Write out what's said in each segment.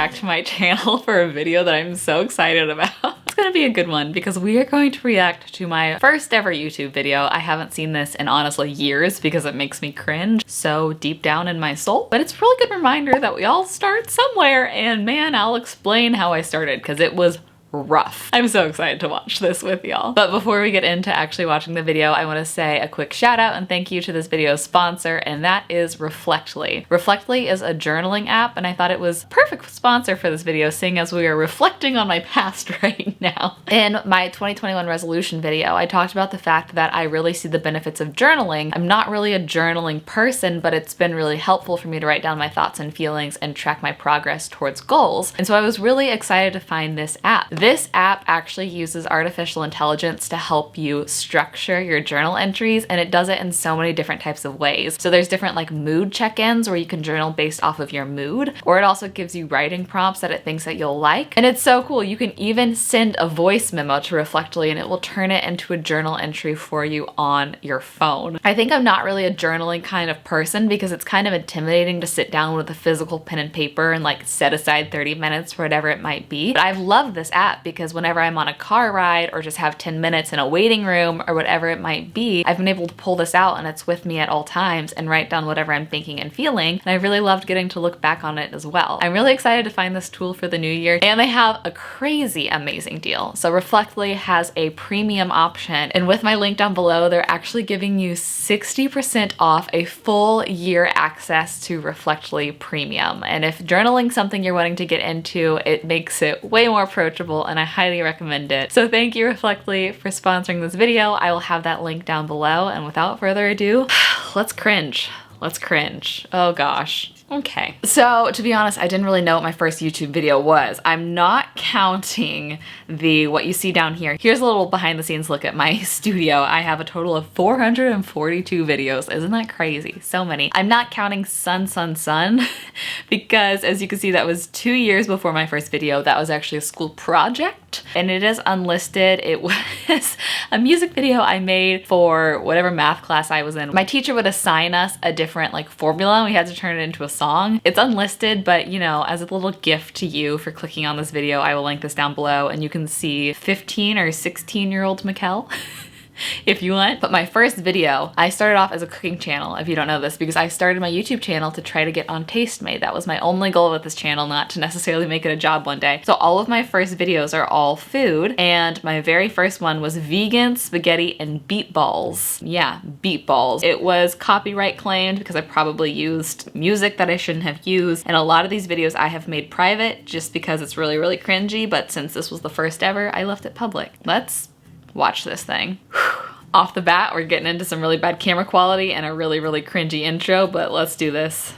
back to my channel for a video that I'm so excited about. It's gonna be a good one because we are going to react to my first ever YouTube video. I haven't seen this in honestly years because it makes me cringe so deep down in my soul. But it's a really good reminder that we all start somewhere, and man, I'll explain how I started because it was rough. I'm so excited to watch this with y'all. But before we get into actually watching the video, I want to say a quick shout out and thank you to this video's sponsor, and that is Reflectly. Reflectly is a journaling app, and I thought it was perfect sponsor for this video, seeing as we are reflecting on my past right now. In my 2021 resolution video, I talked about the fact that I really see the benefits of journaling. I'm not really a journaling person, but it's been really helpful for me to write down my thoughts and feelings and track my progress towards goals. And so I was really excited to find this app. This app actually uses artificial intelligence to help you structure your journal entries, and it does it in so many different types of ways. So there's different like mood check-ins where you can journal based off of your mood, or it also gives you writing prompts that it thinks that you'll like. And it's so cool. You can even send a voice memo to Reflectly and it will turn it into a journal entry for you on your phone. I think I'm not really a journaling kind of person because it's kind of intimidating to sit down with a physical pen and paper and like set aside 30 minutes for whatever it might be. But I've loved this app because whenever I'm on a car ride or just have 10 minutes in a waiting room or whatever it might be, I've been able to pull this out and it's with me at all times and write down whatever I'm thinking and feeling. And I really loved getting to look back on it as well. I'm really excited to find this tool for the new year, and they have a crazy amazing deal. So Reflectly has a premium option, and with my link down below, they're actually giving you 60% off a full year access to Reflectly Premium. And if journaling something you're wanting to get into, it makes it way more approachable, and I highly recommend it. So thank you Reflectly for sponsoring this video. I will have that link down below, and without further ado, let's cringe. Let's cringe. Oh gosh. Okay. So to be honest, I didn't really know what my first YouTube video was. I'm not counting what you see down here. Here's a little behind the scenes look at my studio. I have a total of 442 videos. Isn't that crazy? So many. I'm not counting Sun because as you can see, that was 2 years before my first video. That was actually a school project and it is unlisted. It was a music video I made for whatever math class I was in. My teacher would assign us a different like formula and we had to turn it into a song. It's unlisted, but you know, as a little gift to you for clicking on this video, I will link this down below and you can see 15 or 16-year-old Michelle if you want. But my first video, I started off as a cooking channel, if you don't know this, because I started my YouTube channel to try to get on Tastemade. That was my only goal with this channel, not to necessarily make it a job one day. So all of my first videos are all food, and my very first one was vegan spaghetti and beet balls. Yeah, beet balls. It was copyright claimed because I probably used music that I shouldn't have used, and a lot of these videos I have made private just because it's really, really cringy, but since this was the first ever, I left it public. Let's watch this thing. Off the bat, we're getting into some really bad camera quality and a really, really cringy intro, but let's do this.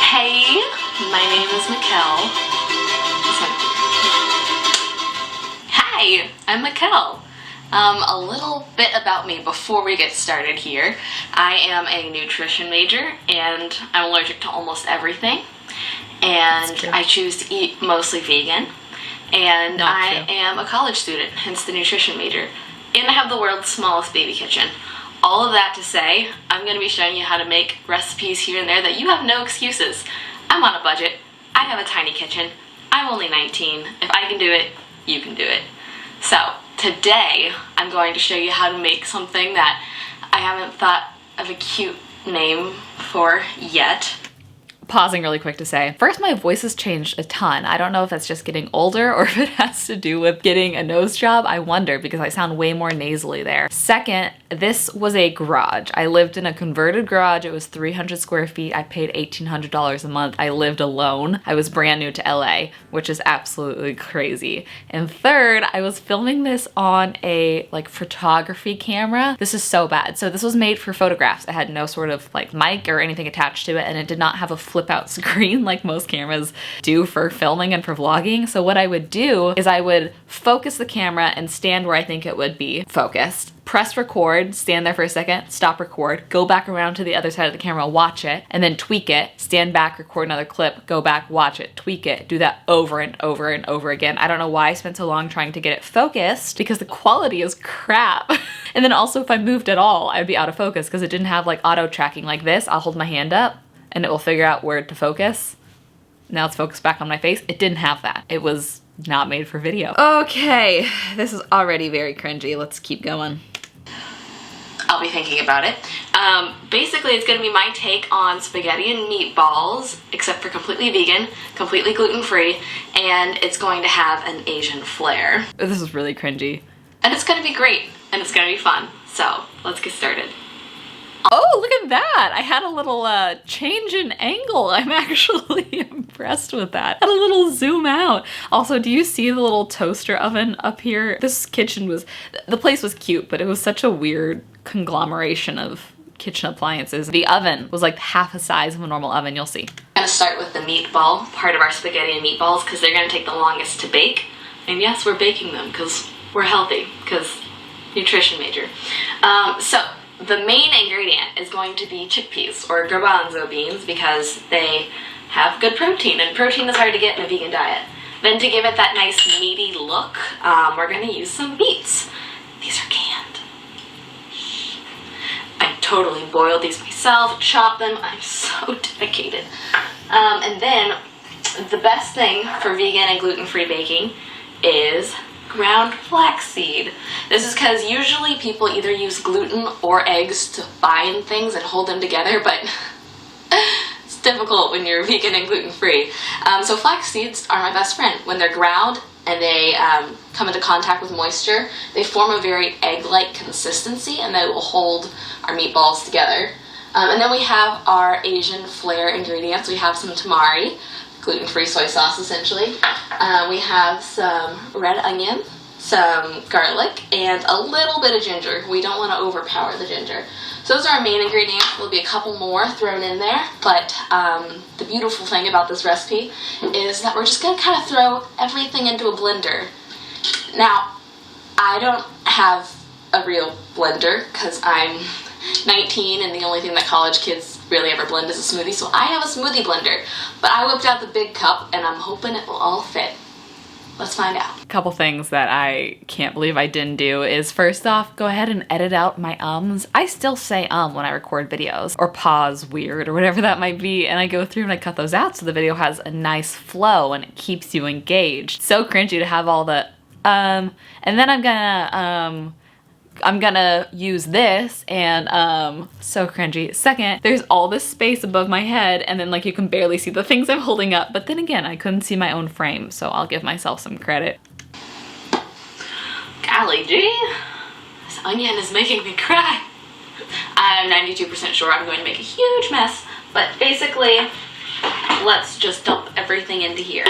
Hey, my name is Michelle. Hi, I'm Michelle. A little bit about me before we get started here. I am a nutrition major and I'm allergic to almost everything. And I choose to eat mostly vegan. And I am a college student, hence the nutrition major. And I have the world's smallest baby kitchen. All of that to say, I'm going to be showing you how to make recipes here and there that you have no excuses. I'm on a budget. I have a tiny kitchen. I'm only 19. If I can do it, you can do it. So today, I'm going to show you how to make something that I haven't thought of a cute name for yet. Pausing really quick to say, first, my voice has changed a ton. I don't know if that's just getting older or if it has to do with getting a nose job. I wonder because I sound way more nasally there. Second, this was a garage. I lived in a converted garage. It was 300 square feet. I paid $1,800 a month. I lived alone. I was brand new to LA, which is absolutely crazy. And third, I was filming this on a like photography camera. This is so bad. So this was made for photographs. It had no sort of like mic or anything attached to it, and it did not have a flip out screen like most cameras do for filming and for vlogging. So what I would do is I would focus the camera and stand where I think it would be focused. Press record, stand there for a second, stop record, go back around to the other side of the camera, watch it, and then tweak it, stand back, record another clip, go back, watch it, tweak it, do that over and over and over again. I don't know why I spent so long trying to get it focused because the quality is crap. And then also if I moved at all, I'd be out of focus because it didn't have like auto tracking like this. I'll hold my hand up and it will figure out where to focus. Now it's focused back on my face. It didn't have that. It was not made for video. Okay, this is already very cringy. Let's keep going. I'll be thinking about it. Basically, it's gonna be my take on spaghetti and meatballs, except for completely vegan, completely gluten-free, and it's going to have an Asian flair. This is really cringy. And it's gonna be great, and it's gonna be fun. So, let's get started. Oh, look at that! I had a little change in angle. I'm actually impressed with that. I had a little zoom out. Also, do you see the little toaster oven up here? This kitchen was, the place was cute, but it was such a weird conglomeration of kitchen appliances. The oven was like half the size of a normal oven, you'll see. I'm gonna start with the meatball part of our spaghetti and meatballs because they're gonna take the longest to bake. And yes, we're baking them because we're healthy, because nutrition major. So the main ingredient is going to be chickpeas or garbanzo beans because they have good protein, and protein is hard to get in a vegan diet. Then to give it that nice meaty look, we're gonna use some beets. These are canned. I totally boiled these myself, chopped them. I'm so dedicated. And then the best thing for vegan and gluten-free baking is ground flaxseed. This is because usually people either use gluten or eggs to bind things and hold them together, but it's difficult when you're vegan and gluten-free. So flax seeds are my best friend. When they're ground and they come into contact with moisture, they form a very egg-like consistency and they will hold our meatballs together. And then we have our Asian flair ingredients. We have some tamari, gluten-free soy sauce essentially. We have some red onion, some garlic, and a little bit of ginger. We don't want to overpower the ginger. So those are our main ingredients. There'll be a couple more thrown in there, but the beautiful thing about this recipe is that we're just going to kind of throw everything into a blender. Now, I don't have a real blender because I'm 19 and the only thing that college kids really ever blend is a smoothie, so I have a smoothie blender. But I whipped out the big cup and I'm hoping it will all fit. Let's find out. A couple things that I can't believe I didn't do is, first off, go ahead and edit out my ums. I still say when I record videos, or pause weird, or whatever that might be, and I go through and I cut those out so the video has a nice flow and it keeps you engaged. So cringy to have all the and then I'm gonna use this, and so cringy. Second, there's all this space above my head and then like you can barely see the things I'm holding up, but then again, I couldn't see my own frame, so I'll give myself some credit. Golly gee, this onion is making me cry. I'm 92% sure I'm going to make a huge mess, but basically, let's just dump everything into here.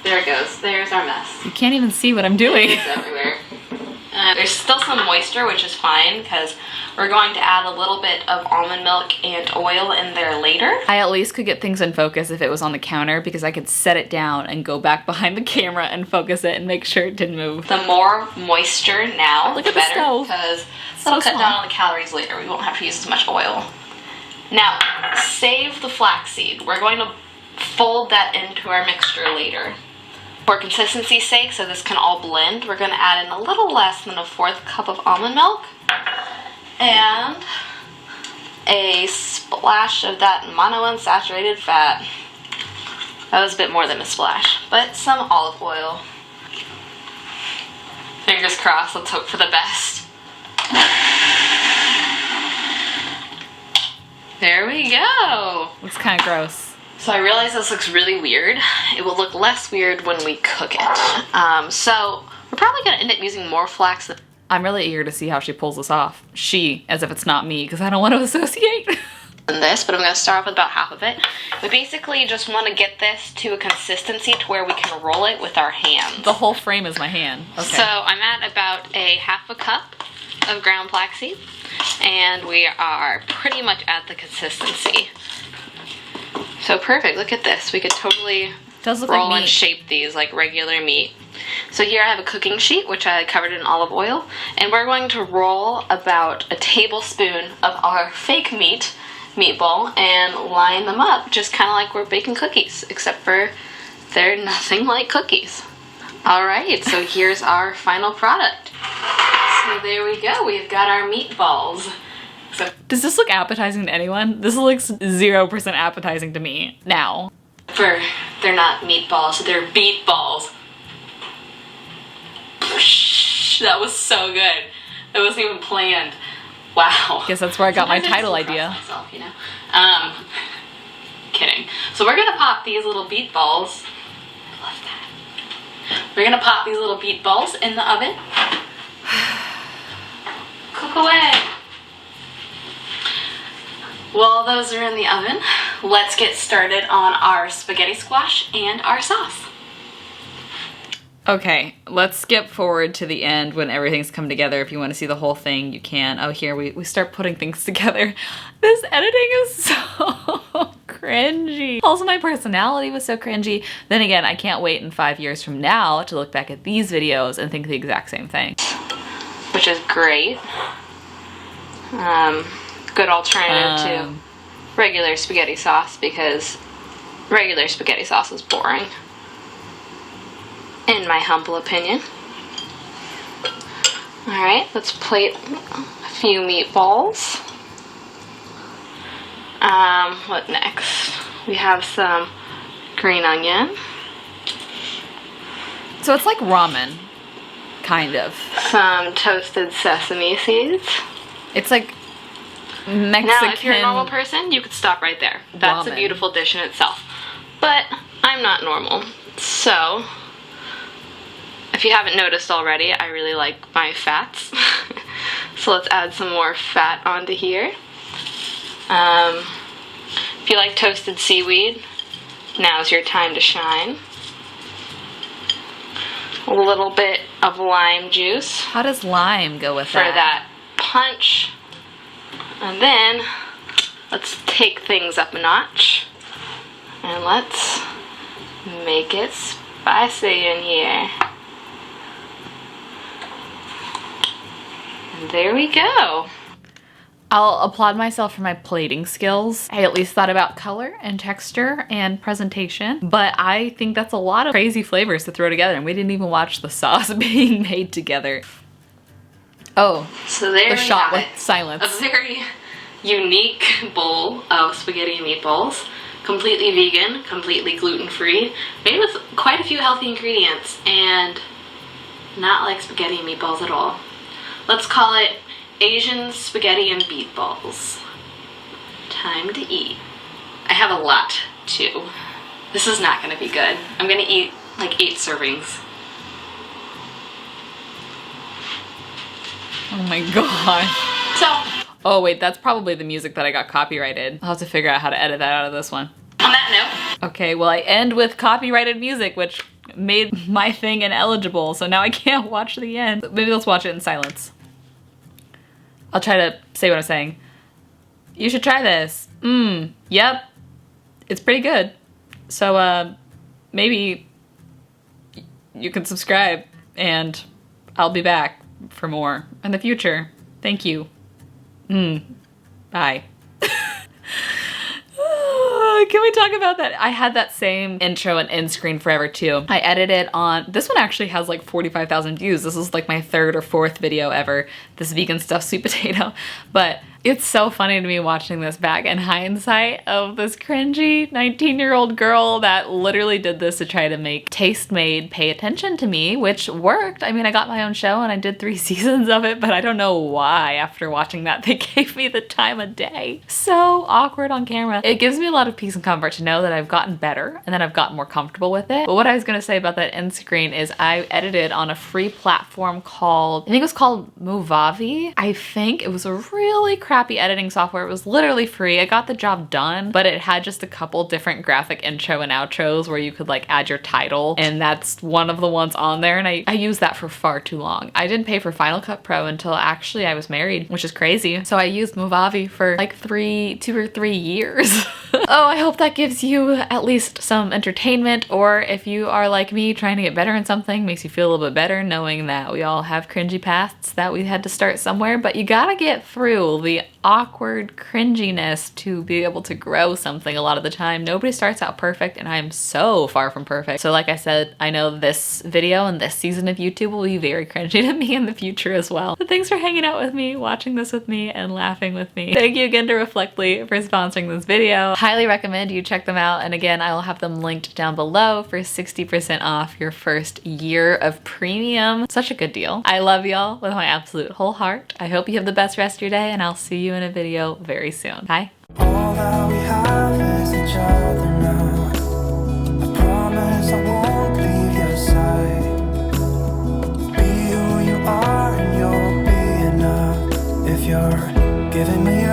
There it goes, there's our mess. You can't even see what I'm doing. It's everywhere. There's still some moisture, which is fine because we're going to add a little bit of almond milk and oil in there later. I at least could get things in focus if it was on the counter because I could set it down and go back behind the camera and focus it and make sure it didn't move. The more moisture now, Look the at the better, stove. because So it'll cut small. down on the calories later. We won't have to use as much oil. Now, save the flaxseed. We're going to fold that into our mixture later. For consistency's sake, so this can all blend, we're going to add in a little less than a 1/4 cup of almond milk and a splash of that monounsaturated fat. That was a bit more than a splash, but some olive oil. Fingers crossed, let's hope for the best. There we go. Looks kind of gross. So I realize this looks really weird. It will look less weird when we cook it. So we're probably gonna end up using more flax than I'm really eager to see how she pulls this off. She, as if it's not me, because I don't want to associate. this, but I'm gonna start off with about half of it. We basically just wanna get this to a consistency to where we can roll it with our hands. The whole frame is my hand. Okay. So I'm at about a 1/2 cup of ground flaxseed, and we are pretty much at the consistency. So perfect. Look at this. We could totally Does look roll like and meat. shape these like regular meat. So here I have a cooking sheet, which I covered in olive oil, and we're going to roll about a tablespoon of our fake meatball and line them up, just kind of like we're baking cookies, except for they're nothing like cookies. All right, so here's our final product. So there we go. We've got our meatballs. So Does this look appetizing to anyone? This looks 0% appetizing to me now. they're not meatballs, they're beet balls. That was so good. It wasn't even planned. Wow. Guess that's where I got my Sometimes I title just impress idea. myself, you know? Kidding. So we're gonna pop these little beet balls. I love that. We're gonna pop these little beet balls in the oven. Cook away. While those are in the oven, let's get started on our spaghetti squash and our sauce. Okay, let's skip forward to the end when everything's come together. If you want to see the whole thing, you can. Oh, here we start putting things together. This editing is so cringy. Also, my personality was so cringy. Then again, I can't wait in 5 years from now to look back at these videos and think the exact same thing. Which is great. Good alternative to regular spaghetti sauce, because regular spaghetti sauce is boring, in my humble opinion. Alright, let's plate a few meatballs. What next? We have some green onion. So it's like ramen, kind of. Some toasted sesame seeds. It's like Mexican. Now, if you're a normal person, you could stop right there. That's Ramen. a beautiful dish in itself. But I'm not normal. So, if you haven't noticed already, I really like my fats. So let's add some more fat onto here. If you like toasted seaweed, now's your time to shine. A little bit of lime juice How does lime go with for that punch. And then let's take things up a notch and let's make it spicy in here. And there we go. I'll applaud myself for my plating skills. I at least thought about color and texture and presentation, but I think that's a lot of crazy flavors to throw together, and we didn't even watch the sauce being made together. Oh, So there the we shot have with it. silence. A very unique bowl of spaghetti and meatballs. Completely vegan, completely gluten-free, made with quite a few healthy ingredients, and not like spaghetti and meatballs at all. Let's call it Asian spaghetti and meatballs. Time to eat. I have a lot, too. This is not gonna be good. I'm gonna eat like 8 servings. Oh my god. So, Oh wait, that's probably the music that I got copyrighted. I'll have to figure out how to edit that out of this one. on that note, Okay, well I end with copyrighted music, which made my thing ineligible, so now I can't watch the end. Maybe let's watch it in silence. I'll try to say what I'm saying. You should try this. Yep. It's pretty good. So, maybe you can subscribe, and I'll be back for more in the future. Thank you. Bye. Can we talk about that? I had that same intro and end screen forever too. I edited on, this one actually has like 45,000 views. This is like my 3rd or 4th video ever, this vegan stuffed sweet potato. But it's so funny to me watching this back in hindsight of this cringy 19-year-old girl that literally did this to try to make Taste Made pay attention to me, which worked. I mean, I got my own show and I did 3 seasons of it, but I don't know why after watching that they gave me the time of day. So awkward on camera. It gives me a lot of peace and comfort to know that I've gotten better and that I've gotten more comfortable with it. But what I was gonna say about that end screen is I edited on a free platform called, I think it was called Movavi. I think it was a really crappy editing software. It was literally free. I got the job done, but it had just a couple different graphic intro and outros where you could like add your title, and that's one of the ones on there, and I used that for far too long. I didn't pay for Final Cut Pro until actually I was married, which is crazy. So I used Movavi for like 2 or 3 years. Oh, I hope that gives you at least some entertainment, or if you are like me trying to get better in something, makes you feel a little bit better knowing that we all have cringy pasts, that we had to start somewhere, but you gotta get through the awkward cringiness to be able to grow something a lot of the time. Nobody starts out perfect, and I am so far from perfect. So like I said, I know this video and this season of YouTube will be very cringy to me in the future as well. But thanks for hanging out with me, watching this with me, and laughing with me. Thank you again to Reflectly for sponsoring this video. Highly recommend you check them out, and again, I will have them linked down below for 60% off your first year of premium. Such a good deal. I love y'all with my absolute whole heart. I hope you have the best rest of your day, and I'll see you in a video very soon. Bye. All that we have is each other now. I promise I won't leave your side. Be who you are and you'll be enough. If you're giving me